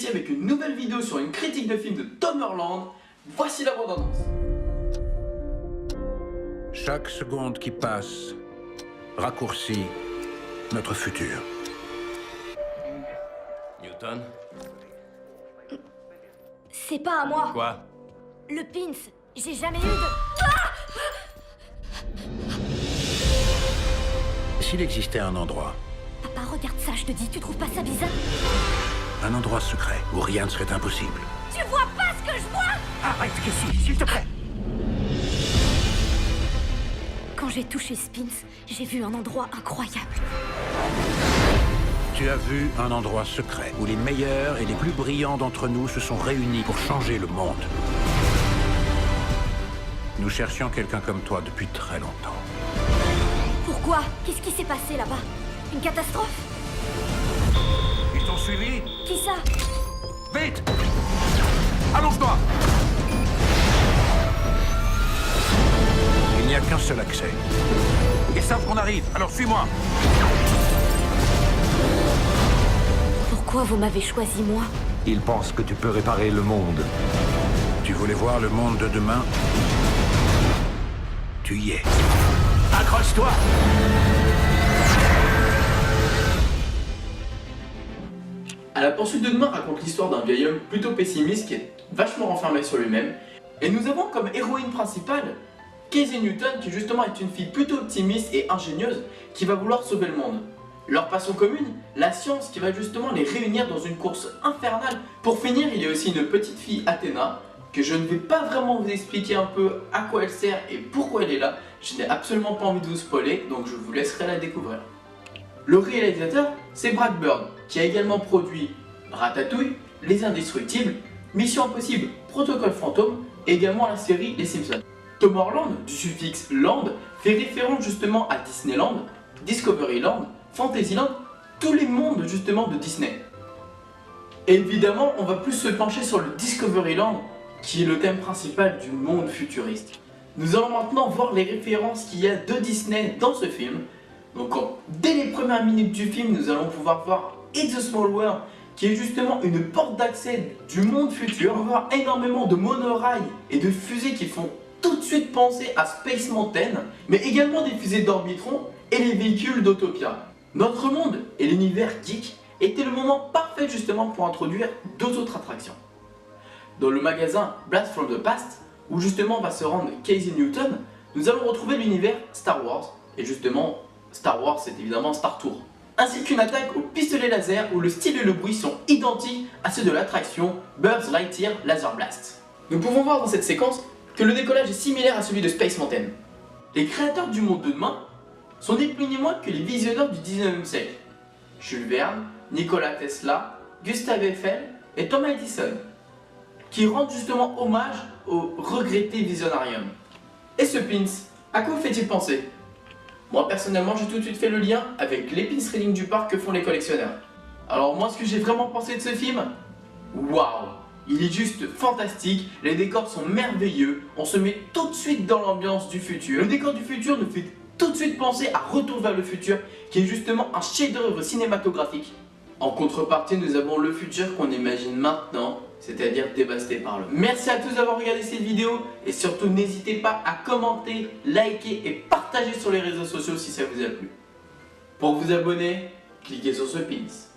ici avec une nouvelle vidéo sur une critique de film de Tom Holland. Voici la bande-annonce. Chaque seconde qui passe raccourcit notre futur. Newton? C'est pas à moi. Quoi? Le pins, j'ai jamais eu de... S'il existait un endroit, Papa, regarde ça, je te dis, tu trouves pas ça bizarre? un endroit secret où rien ne serait impossible. Tu vois pas ce que je vois? Arrête, Cassie, s'il te plaît. Quand j'ai touché Spins, j'ai vu un endroit incroyable. Tu as vu un endroit secret où les meilleurs et les plus brillants d'entre nous se sont réunis pour changer le monde. Nous cherchions quelqu'un comme toi depuis très longtemps. Pourquoi? Qu'est-ce qui s'est passé là-bas? Une catastrophe? Ils t'ont suivi? Qui ça? Vite! Allonge-toi! Il n'y a qu'un seul accès. Ils savent qu'on arrive, alors suis-moi! Pourquoi vous m'avez choisi moi? Il pense que tu peux réparer le monde. Tu voulais voir le monde de demain? Tu y es. Accroche-toi! À la poursuite de demain raconte l'histoire d'un vieil homme plutôt pessimiste qui est vachement renfermé sur lui-même. Et nous avons comme héroïne principale Casey Newton qui justement est une fille plutôt optimiste et ingénieuse qui va vouloir sauver le monde. Leur passion commune, la science qui va justement les réunir dans une course infernale. Pour finir, il y a aussi une petite fille Athéna que je ne vais pas vraiment vous expliquer un peu à quoi elle sert et pourquoi elle est là. Je n'ai absolument pas envie de vous spoiler, donc je vous laisserai la découvrir. Le réalisateur, c'est Brad Bird, qui a également produit Ratatouille, Les Indestructibles, Mission Impossible, Protocole Fantôme et également la série Les Simpsons. Tom Holland, du suffixe Land, fait référence justement à Disneyland, Discoveryland, Fantasyland, tous les mondes justement de Disney. Et évidemment, on va plus se pencher sur le Discoveryland, qui est le thème principal du monde futuriste. Nous allons maintenant voir les références qu'il y a de Disney dans ce film. Donc dès les premières minutes du film, nous allons pouvoir voir It's a Small World, qui est justement une porte d'accès du monde futur. On va voir énormément de monorails et de fusées qui font tout de suite penser à Space Mountain, mais également des fusées d'Orbitron et les véhicules d'Autopia. Notre monde et l'univers geek étaient le moment parfait justement pour introduire deux autres attractions. Dans le magasin Blast from the Past, où justement va se rendre Casey Newton, nous allons retrouver l'univers Star Wars, et justement Star Wars c'est évidemment Star Tour, ainsi qu'une attaque au pistolet laser où le style et le bruit sont identiques à ceux de l'attraction Buzz Lightyear Laser Blast. Nous pouvons voir dans cette séquence que le décollage est similaire à celui de Space Mountain. Les créateurs du monde de demain sont ni plus ni moins que les visionnaires du 19e siècle. Jules Verne, Nikola Tesla, Gustave Eiffel et Thomas Edison, qui rendent justement hommage au regretté visionarium. Et ce pins, à quoi fait-il penser? Moi personnellement j'ai tout de suite fait le lien avec les pins reading du parc que font les collectionneurs. Alors moi ce que j'ai vraiment pensé de ce film, waouh! Il est juste fantastique, les décors sont merveilleux, on se met tout de suite dans l'ambiance du futur. Le décor du futur nous fait tout de suite penser à Retour vers le futur, qui est justement un chef-d'œuvre cinématographique. En contrepartie, nous avons le futur qu'on imagine maintenant, c'est-à-dire dévasté par l'homme. Merci à tous d'avoir regardé cette vidéo, et surtout n'hésitez pas à commenter, liker et partager sur les réseaux sociaux si ça vous a plu. Pour vous abonner, cliquez sur ce pins.